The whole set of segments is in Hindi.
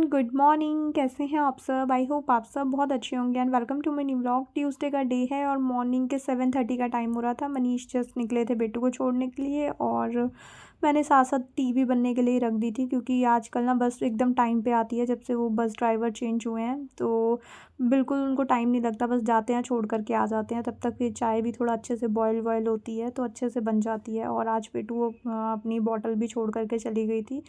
Good morning. कैसे हैं आप सब? आई होप आप सब बहुत अच्छे होंगे and welcome to my new vlog. Tuesday का डे है और मॉर्निंग के 7:30 का टाइम हो रहा था। मनीष जस्ट निकले थे बेटू को छोड़ने के लिए और मैंने साथ साथ टी भी बनने के लिए रख दी थी, क्योंकि आजकल ना बस एकदम टाइम पे आती है। जब से वो बस ड्राइवर चेंज हुए हैं तो बिल्कुल उनको टाइम नहीं लगता, बस जाते हैं छोड़ करके आ जाते हैं। तब तक फिर चाय भी थोड़ा अच्छे से बॉयल होती है तो अच्छे से बन जाती है। और आज बेटू अपनी बॉटल भी छोड़ करके चली गई थी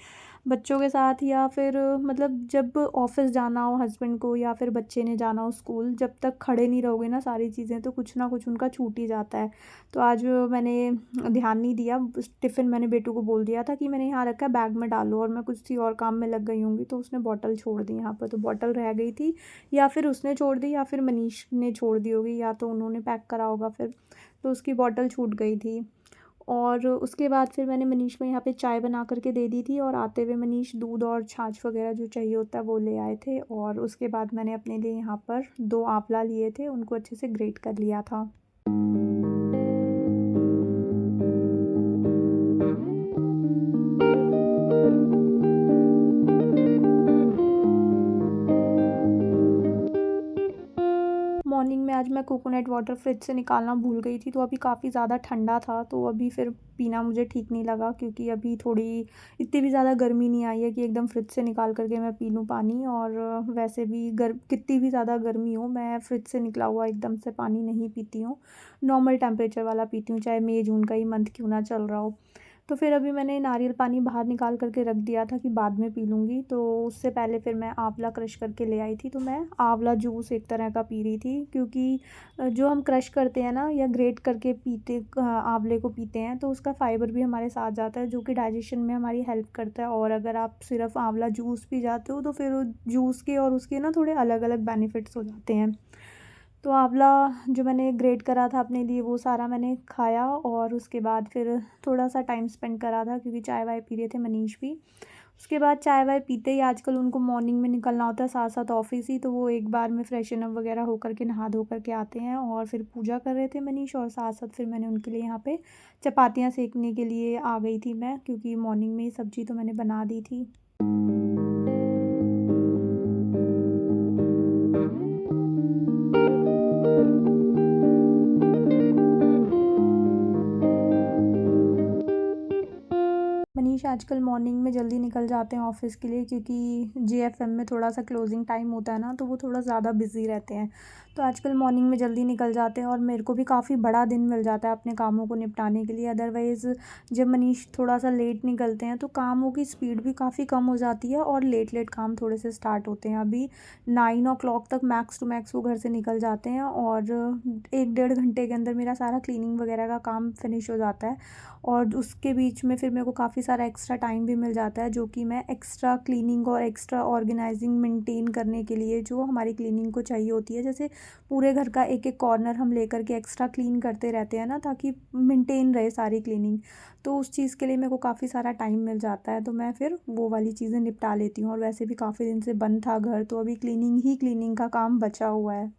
बच्चों के साथ, या फिर मतलब जब ऑफिस जाना हो हस्बैंड को या फिर बच्चे ने जाना हो स्कूल, जब तक खड़े नहीं रहोगे ना सारी चीज़ें तो कुछ ना कुछ उनका छूट ही जाता है। तो आज मैंने ध्यान नहीं दिया। टिफ़िन मैंने बेटू को बोल दिया था कि मैंने यहाँ रखा है, बैग में डालो, और मैं कुछ सी और काम में लग गई होंगी तो उसने बॉटल छोड़ दी यहाँ पर। तो बॉटल रह गई थी, या फिर उसने छोड़ दी या फिर मनीष ने छोड़ दी होगी, या तो उन्होंने पैक करा होगा फिर। तो उसकी बॉटल छूट गई थी। और उसके बाद फिर मैंने मनीष को यहाँ पे चाय बना करके दे दी थी, और आते हुए मनीष दूध और छाछ वगैरह जो चाहिए होता है वो ले आए थे। और उसके बाद मैंने अपने लिए यहाँ पर 2 आंवला लिए थे, उनको अच्छे से ग्रेट कर लिया था। मॉर्निंग में आज मैं कोकोनट वाटर फ्रिज से निकालना भूल गई थी, तो अभी काफ़ी ज़्यादा ठंडा था तो अभी फिर पीना मुझे ठीक नहीं लगा, क्योंकि अभी थोड़ी इतनी भी ज़्यादा गर्मी नहीं आई है कि एकदम फ्रिज से निकाल करके मैं पी लूँ पानी। और वैसे भी कितनी भी ज़्यादा गर्मी हो, मैं फ्रिज से निकला हुआ एकदम से पानी नहीं पीती हूँ। नॉर्मल टेम्परेचर वाला पीती हूँ, चाहे मई जून का ही मंथ क्यों ना चल रहा हो। तो फिर अभी मैंने नारियल पानी बाहर निकाल करके रख दिया था कि बाद में पी लूँगी, तो उससे पहले फिर मैं आंवला क्रश करके ले आई थी। तो मैं आंवला जूस एक तरह का पी रही थी, क्योंकि जो हम क्रश करते हैं ना या ग्रेट करके पीते आंवले को पीते हैं तो उसका फ़ाइबर भी हमारे साथ जाता है, जो कि डाइजेशन में हमारी हेल्प करता है। और अगर आप सिर्फ आंवला जूस पी जाते हो तो फिर जूस के और उसके ना थोड़े अलग अलग बेनिफिट्स हो जाते हैं। तो आंवला जो मैंने ग्रेट करा था अपने लिए वो सारा मैंने खाया, और उसके बाद फिर थोड़ा सा टाइम स्पेंड करा था, क्योंकि चाय वाय पी रहे थे मनीष भी। उसके बाद चाय वाय पीते ही आजकल उनको मॉर्निंग में निकलना होता है साथ साथ ऑफिस ही, तो वो एक बार में फ्रेशन अप वगैरह होकर के नहा धो करके आते हैं और फिर पूजा कर रहे थे मनीष, और साथ साथ फिर मैंने उनके लिए यहाँ पे चपातियाँ सेकने के लिए आ गई थी मैं, क्योंकि मॉर्निंग में ही सब्जी तो मैंने बना दी थी। मनीष आजकल मॉर्निंग में जल्दी निकल जाते हैं ऑफिस के लिए, क्योंकि जेएफएम में थोड़ा सा क्लोजिंग टाइम होता है ना, तो वो थोड़ा ज़्यादा बिजी रहते हैं। तो आजकल मॉर्निंग में जल्दी निकल जाते हैं और मेरे को भी काफ़ी बड़ा दिन मिल जाता है अपने कामों को निपटाने के लिए। अदरवाइज़ जब मनीष थोड़ा सा लेट निकलते हैं तो कामों की स्पीड भी काफ़ी कम हो जाती है और लेट लेट काम थोड़े से स्टार्ट होते हैं। अभी 9 o'clock तक मैक्स टू मैक्स वो घर से निकल जाते हैं, और 1 डेढ़ घंटे के अंदर मेरा सारा क्लीनिंग वगैरह का काम फिनिश हो जाता है। और उसके बीच में फिर मेरे को काफ़ी सारा एक्स्ट्रा टाइम भी मिल जाता है, जो कि मैं एक्स्ट्रा क्लीनिंग और एक्स्ट्रा ऑर्गेनाइजिंग मेंटेन करने के लिए जो हमारी क्लीनिंग को चाहिए होती है, जैसे पूरे घर का एक एक कॉर्नर हम लेकर के एक्स्ट्रा क्लीन करते रहते हैं ना, ताकि मेंटेन रहे सारी क्लीनिंग। तो उस चीज़ के लिए मेरे को काफ़ी सारा टाइम मिल जाता है, तो मैं फिर वो वाली चीज़ें निपटा लेती हूँ। और वैसे भी काफ़ी दिन से बंद था घर, तो अभी क्लीनिंग का काम बचा हुआ है।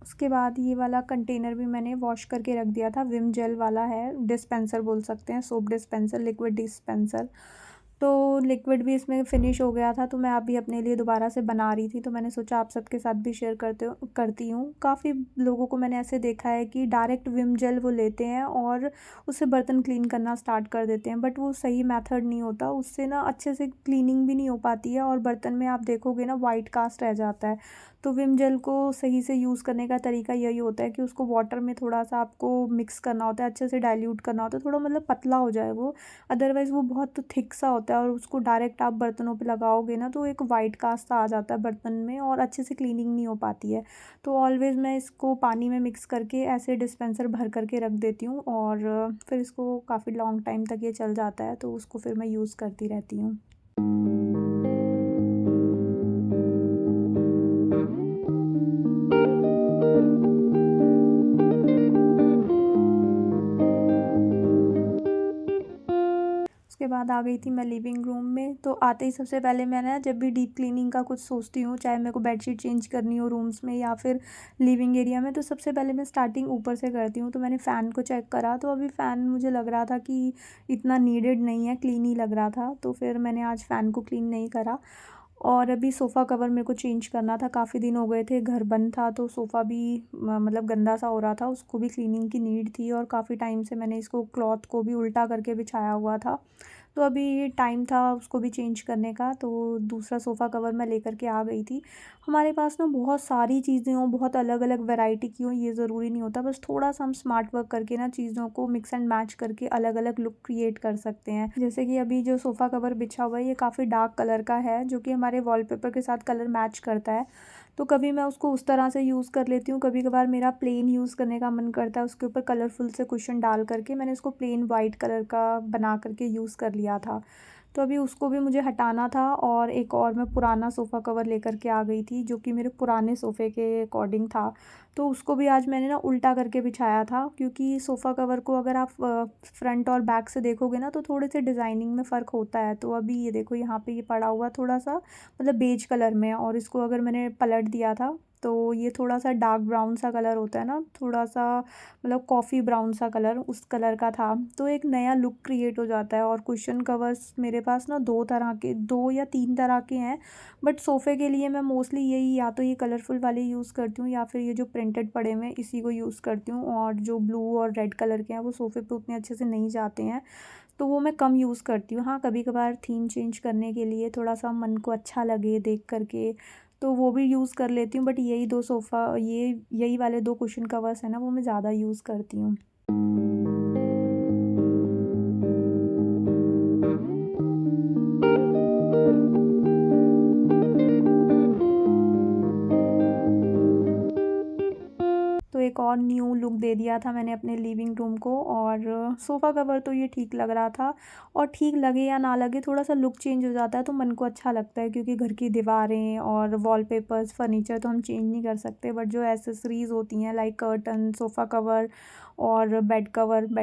उसके बाद ये वाला कंटेनर भी मैंने वॉश करके रख दिया था। विम जेल वाला है, डिस्पेंसर बोल सकते हैं, सोप डिस्पेंसर, लिक्विड डिस्पेंसर। तो लिक्विड भी इसमें फ़िनिश हो गया था, तो मैं अभी अपने लिए दोबारा से बना रही थी, तो मैंने सोचा आप सबके साथ भी शेयर करती हूँ। काफ़ी लोगों को मैंने ऐसे देखा है कि डायरेक्ट विम जेल वो लेते हैं और उससे बर्तन क्लीन करना स्टार्ट कर देते हैं, बट वो सही मेथड नहीं होता। उससे ना अच्छे से क्लीनिंग भी नहीं हो पाती है और बर्तन में आप देखोगे ना वाइट कास्ट रह जाता है। तो विम जेल को सही से यूज़ करने का तरीका यही होता है कि उसको वाटर में थोड़ा सा आपको मिक्स करना होता है, अच्छे से डाइल्यूट करना होता है, थोड़ा मतलब पतला हो जाए वो। अदरवाइज़ वो बहुत थिक सा होता है और उसको डायरेक्ट आप बर्तनों पे लगाओगे ना तो एक वाइट कास्ट सा आ जाता है बर्तन में और अच्छे से क्लीनिंग नहीं हो पाती है। तो ऑलवेज़ मैं इसको पानी में मिक्स करके ऐसे डिस्पेंसर भर करके रख देती हूँ, और फिर इसको काफ़ी लॉन्ग टाइम तक ये चल जाता है, तो उसको फिर मैं यूज़ करती रहती हूँ। उसके बाद आ गई थी मैं लिविंग रूम में। तो आते ही सबसे पहले मैं ना जब भी डीप क्लीनिंग का कुछ सोचती हूँ, चाहे मेरे को बेडशीट चेंज करनी हो रूम्स में या फिर लिविंग एरिया में, तो सबसे पहले मैं स्टार्टिंग ऊपर से करती हूँ। तो मैंने फ़ैन को चेक करा, तो अभी फ़ैन मुझे लग रहा था कि इतना नीडेड नहीं है, क्लीन ही लग रहा था। तो फिर मैंने आज फ़ैन को क्लीन नहीं करा। और अभी सोफ़ा कवर मेरे को चेंज करना था, काफ़ी दिन हो गए थे, घर बंद था तो सोफ़ा भी मतलब गंदा सा हो रहा था, उसको भी क्लीनिंग की नीड थी। और काफ़ी टाइम से मैंने इसको क्लॉथ को भी उल्टा करके बिछाया हुआ था, तो अभी टाइम था उसको भी चेंज करने का। तो दूसरा सोफ़ा कवर मैं लेकर के आ गई थी। हमारे पास ना बहुत सारी चीज़ें हों, बहुत अलग अलग वैरायटी की हों, ये ज़रूरी नहीं होता, बस थोड़ा सा हम स्मार्ट वर्क करके ना चीज़ों को मिक्स एंड मैच करके अलग अलग लुक क्रिएट कर सकते हैं। जैसे कि अभी जो सोफ़ा कवर बिछा हुआ है ये काफ़ी डार्क कलर का है, जो कि हमारे वॉलपेपर के साथ कलर मैच करता है। तो कभी मैं उसको उस तरह से यूज़ कर लेती हूँ, कभी कभार मेरा प्लेन यूज़ करने का मन करता है, उसके ऊपर कलरफुल से कुशन डाल करके मैंने इसको प्लेन वाइट कलर का बना करके यूज़ कर लिया था। तो अभी उसको भी मुझे हटाना था। और एक और मैं पुराना सोफ़ा कवर लेकर के आ गई थी, जो कि मेरे पुराने सोफ़े के अकॉर्डिंग था। तो उसको भी आज मैंने ना उल्टा करके बिछाया था, क्योंकि सोफ़ा कवर को अगर आप फ्रंट और बैक से देखोगे ना तो थोड़े से डिज़ाइनिंग में फ़र्क होता है। तो अभी ये देखो यहाँ पे ये पड़ा हुआ थोड़ा सा मतलब बेज कलर में, और इसको अगर मैंने पलट दिया था तो ये थोड़ा सा डार्क ब्राउन सा कलर होता है ना, थोड़ा सा मतलब कॉफ़ी ब्राउन सा कलर, उस कलर का था। तो एक नया लुक क्रिएट हो जाता है। और कुशन कवर्स मेरे पास ना 2 तरह के, 2 या 3 तरह के हैं, बट सोफ़े के लिए मैं मोस्टली यही या तो ये कलरफुल वाले यूज़ करती हूँ, या फिर ये जो प्रिंटेड पड़े हुए हैं इसी को यूज़ करती हूँ। और जो ब्लू और रेड कलर के हैं वो सोफ़े पे उतने अच्छे से नहीं जाते हैं, तो वो मैं कम यूज़ करती हूँ। हाँ, कभी-कभार थीम चेंज करने के लिए थोड़ा-सा मन को अच्छा लगे देख कर के, तो वो भी यूज़ कर लेती हूँ। बट यही 2 सोफ़ा यही वाले 2 कुशन कवर्स हैं ना, वो मैं ज़्यादा यूज़ करती हूँ। तो एक और न्यू लुक दे दिया था मैंने अपने लिविंग रूम को। और सोफ़ा कवर तो ये ठीक लग रहा था, और ठीक लगे या ना लगे थोड़ा सा लुक चेंज हो जाता है तो मन को अच्छा लगता है, क्योंकि घर की दीवारें और वॉलपेपर्स फर्नीचर तो हम चेंज नहीं कर सकते, बट जो एसेसरीज़ होती हैं लाइक कर्टन, सोफ़ा कवर और बेड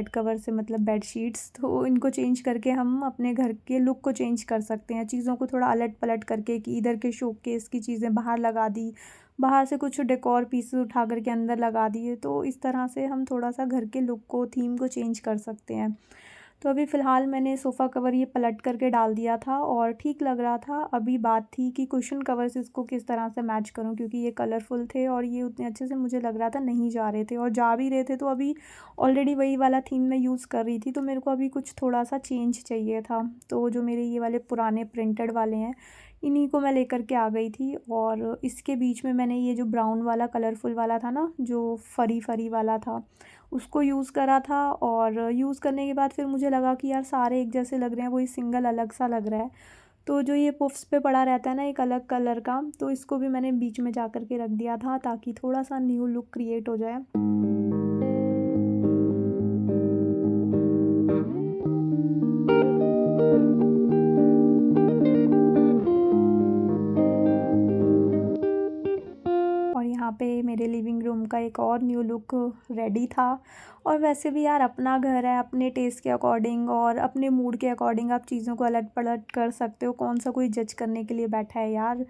कवर से मतलब बेड शीट्स, तो इनको चेंज करके हम अपने घर के लुक को चेंज कर सकते हैं। चीज़ों को थोड़ा अलट पलट करके, कि इधर के शोकेस की चीज़ें बाहर लगा दी, बाहर से कुछ डेकोर पीसेस उठा कर के अंदर लगा दिए, तो इस तरह से हम थोड़ा-सा घर के लुक को, थीम को चेंज कर सकते हैं। तो अभी फ़िलहाल मैंने सोफ़ा कवर ये पलट करके डाल दिया था और ठीक लग रहा था। अभी बात थी कि कुशन कवर्स इसको किस तरह से मैच करूँ, क्योंकि ये कलरफुल थे और ये उतने अच्छे से मुझे लग रहा था नहीं जा रहे थे, और जा भी रहे थे तो अभी ऑलरेडी वही वाला थीम मैं यूज़ कर रही थी, तो मेरे को अभी कुछ थोड़ा-सा चेंज चाहिए था। तो जो मेरे ये वाले पुराने प्रिंटेड वाले हैं, इन्हीं को मैं लेकर के आ गई थी। और इसके बीच में मैंने ये जो ब्राउन वाला कलरफुल वाला था ना, जो फरी-फरी वाला था, उसको यूज़ करा था। और यूज़ करने के बाद फिर मुझे लगा कि यार सारे एक जैसे लग रहे हैं, कोई सिंगल अलग सा लग रहा है। तो जो ये पफ्स पे पड़ा रहता है ना एक अलग कलर का, तो इसको भी मैंने बीच में जा कर के रख दिया था, ताकि थोड़ा-सा न्यू लुक क्रिएट हो जाए। और यहाँ पे मेरे लिविंग रूम का एक और न्यू लुक रेडी था। और वैसे भी यार अपना घर है, अपने टेस्ट के अकॉर्डिंग और अपने मूड के अकॉर्डिंग आप चीज़ों को अलट-पलट कर सकते हो। कौन सा कोई जज करने के लिए बैठा है यार।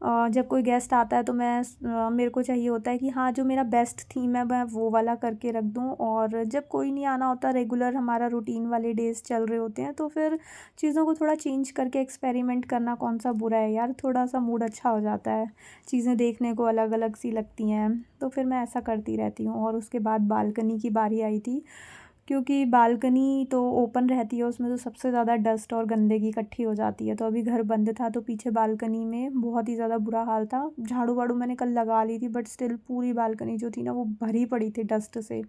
जब कोई गेस्ट आता है तो मेरे को चाहिए होता है कि हाँ, जो मेरा बेस्ट थीम है मैं वो वाला करके रख दूँ। और जब कोई नहीं आना होता, रेगुलर हमारा रूटीन वाले डेज़ चल रहे होते हैं, तो फिर चीज़ों को थोड़ा चेंज करके एक्सपेरिमेंट करना कौन सा बुरा है यार, थोड़ा-सा मूड अच्छा हो जाता है। चीज़ें देखने को अलग-अलग सी लगती हैं, तो फिर मैं ऐसा करती रहती हूँ। और उसके बाद बालकनी की बारी आई थी, क्योंकि बालकनी तो ओपन रहती है, उसमें तो सबसे ज़्यादा डस्ट और गंदगी इकट्ठी हो जाती है। तो अभी घर बंद था तो पीछे बालकनी में बहुत ही ज़्यादा बुरा हाल था। झाड़ू-वाड़ू मैंने कल लगा ली थी, बट स्टिल पूरी बालकनी जो थी ना वो भरी पड़ी थी डस्ट से।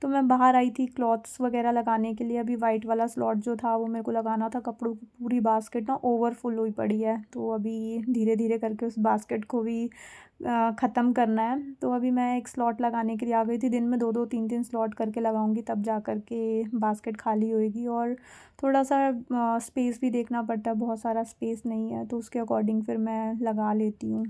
तो मैं बाहर आई थी क्लॉथ्स वगैरह लगाने के लिए। अभी वाइट वाला स्लॉट जो था वो मेरे को लगाना था, कपड़ों की पूरी बास्केट ना ओवरफुल हुई पड़ी है। तो अभी धीरे-धीरे करके उस बास्केट को भी ख़त्म करना है। तो अभी मैं एक स्लॉट लगाने के लिए आ गई थी। दिन में 2-2 3-3 स्लॉट करके लगाऊंगी, तब जा कर के बास्केट खाली होएगी। और थोड़ा-सा स्पेस भी देखना पड़ता है, बहुत सारा स्पेस नहीं है, तो उसके अकॉर्डिंग फिर मैं लगा लेती हूँ।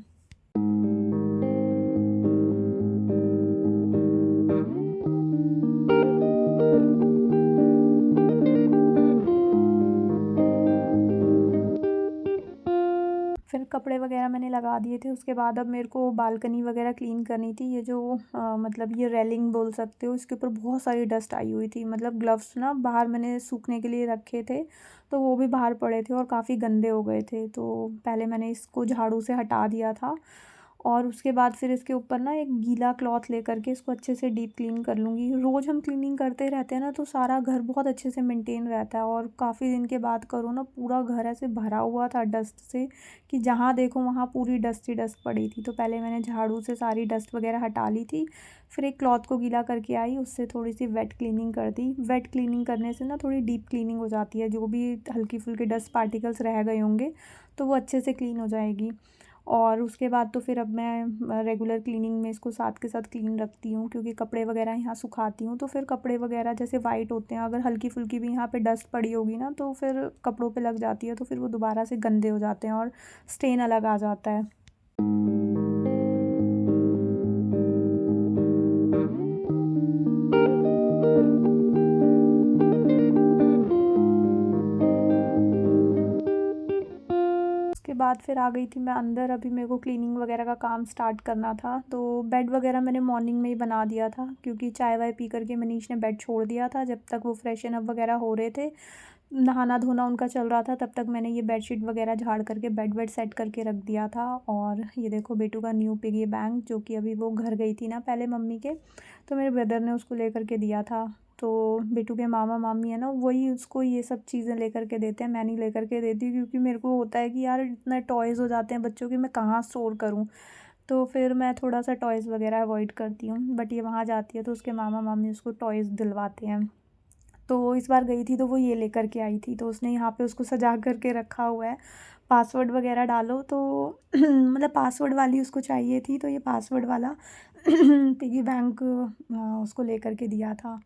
फिर कपड़े वगैरह मैंने लगा दिए थे। उसके बाद अब मेरे को बालकनी वगैरह क्लीन करनी थी। ये जो मतलब ये रेलिंग बोल सकते हो, इसके ऊपर बहुत सारी डस्ट आई हुई थी। मतलब ग्लव्स ना बाहर मैंने सूखने के लिए रखे थे, तो वो भी बाहर पड़े थे और काफ़ी गंदे हो गए थे। तो पहले मैंने इसको झाड़ू से हटा दिया था और उसके बाद फिर इसके ऊपर ना एक गीला क्लॉथ लेकर के इसको अच्छे से डीप क्लीन कर लूँगी। रोज़ हम क्लीनिंग करते रहते हैं ना, तो सारा घर बहुत अच्छे से मेंटेन रहता है। और काफ़ी दिन के बाद करो ना, पूरा घर ऐसे भरा हुआ था डस्ट से कि जहाँ देखो वहाँ पूरी डस्ट ही डस्ट पड़ी थी। तो पहले मैंने झाड़ू से सारी डस्ट वगैरह हटा ली थी, फिर एक क्लॉथ को गीला करके आई, उससे थोड़ी सी वेट क्लीनिंग कर दी। वेट क्लीनिंग करने से ना थोड़ी डीप क्लीनिंग हो जाती है, जो भी हल्की फुल्की डस्ट पार्टिकल्स रह गए होंगे तो वो अच्छे से क्लीन हो जाएगी। और उसके बाद तो फिर अब मैं रेगुलर क्लीनिंग में इसको साथ के साथ क्लीन रखती हूँ, क्योंकि कपड़े वगैरह यहाँ सुखाती हूँ तो फिर कपड़े वगैरह जैसे वाइट होते हैं, अगर हल्की फुल्की भी यहाँ पे डस्ट पड़ी होगी ना तो फिर कपड़ों पे लग जाती है, तो फिर वो दोबारा से गंदे हो जाते हैं और स्टेन अलग आ जाता है। उसके बाद फिर आ गई थी मैं अंदर। अभी मेरे को क्लीनिंग वगैरह का काम स्टार्ट करना था, तो बेड वगैरह मैंने मॉर्निंग में ही बना दिया था, क्योंकि चाय वाय पी करके मनीष ने बेड छोड़ दिया था। जब तक वो फ्रेशन अप वगैरह हो रहे थे, नहाना धोना उनका चल रहा था, तब तक मैंने ये बेडशीट वगैरह झाड़ करके बेड वेड सेट करके रख दिया था। और ये देखो बेटू का न्यू पिगी बैंक, जो कि अभी वो घर गई थी ना पहले मम्मी के, तो मेरे ब्रदर ने उसको लेकर के दिया था। तो बेटू के मामा मामी है ना, वही उसको ये सब चीज़ें लेकर के देते हैं, मैं नहीं लेकर के देती, क्योंकि मेरे को होता है कि यार इतने टॉयज़ हो जाते हैं बच्चों के, मैं कहाँ स्टोर करूँ। तो फिर मैं थोड़ा सा टॉयज़ वगैरह अवॉइड करती हूँ। बट ये वहाँ जाती है तो उसके मामा मामी उसको टॉयज़ दिलवाते हैं। तो इस बार गई थी तो वो ये लेकर के आई थी, तो उसने यहाँ पे उसको सजा करके रखा हुआ है। पासवर्ड वगैरह डालो तो मतलब पासवर्ड वाली उसको चाहिए थी, तो ये पासवर्ड वाला पिगी बैंक उसको लेकर के दिया था।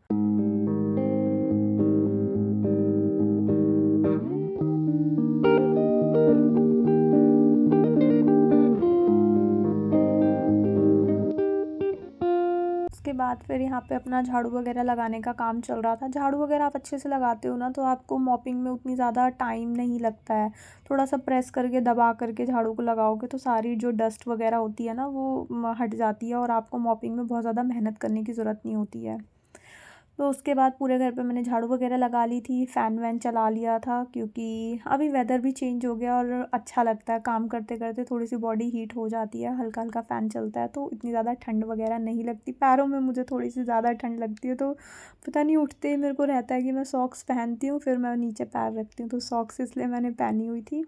उसके बाद फिर यहाँ पे अपना झाड़ू वगैरह लगाने का काम चल रहा था। झाड़ू वगैरह आप अच्छे से लगाते हो ना, तो आपको मॉपिंग में उतनी ज़्यादा टाइम नहीं लगता है। थोड़ा सा प्रेस करके दबा करके झाड़ू को लगाओगे तो सारी जो डस्ट वगैरह होती है ना वो हट जाती है, और आपको मॉपिंग में बहुत ज़्यादा मेहनत करने की ज़रूरत नहीं होती है। तो उसके बाद पूरे घर पे मैंने झाड़ू वगैरह लगा ली थी, फ़ैन वैन चला लिया था, क्योंकि अभी वेदर भी चेंज हो गया और अच्छा लगता है काम करते करते, थोड़ी सी बॉडी हीट हो जाती है, हल्का हल्का फ़ैन चलता है तो इतनी ज़्यादा ठंड वगैरह नहीं लगती। पैरों में मुझे थोड़ी सी ज़्यादा ठंड लगती है, तो पता नहीं उठते ही मेरे को रहता है कि मैं सॉक्स पहनती हूँ, फिर मैं नीचे पैर रखती हूँ, तो सॉक्स इसलिए मैंने पहनी हुई थी।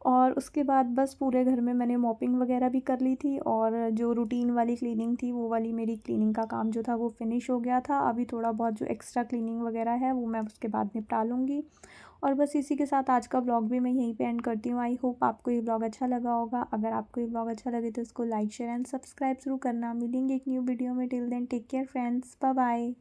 और उसके बाद बस पूरे घर में मैंने मॉपिंग वगैरह भी कर ली थी, और जो रूटीन वाली क्लीनिंग थी वो वाली मेरी क्लीनिंग का काम जो था वो फिनिश हो गया था। अभी थोड़ा बहुत जो एक्स्ट्रा क्लीनिंग वगैरह है वो मैं उसके बाद निपटा लूँगी। और बस इसी के साथ आज का व्लॉग भी मैं यहीं पे एंड करती हूँ। आई होप आपको ये व्लॉग अच्छा लगा होगा। अगर आपको ये व्लॉग अच्छा लगे तो इसको लाइक शेयर एंड सब्सक्राइब ज़रूर करना। मिलेंगे एक न्यू वीडियो में। Till then take care friends, bye bye.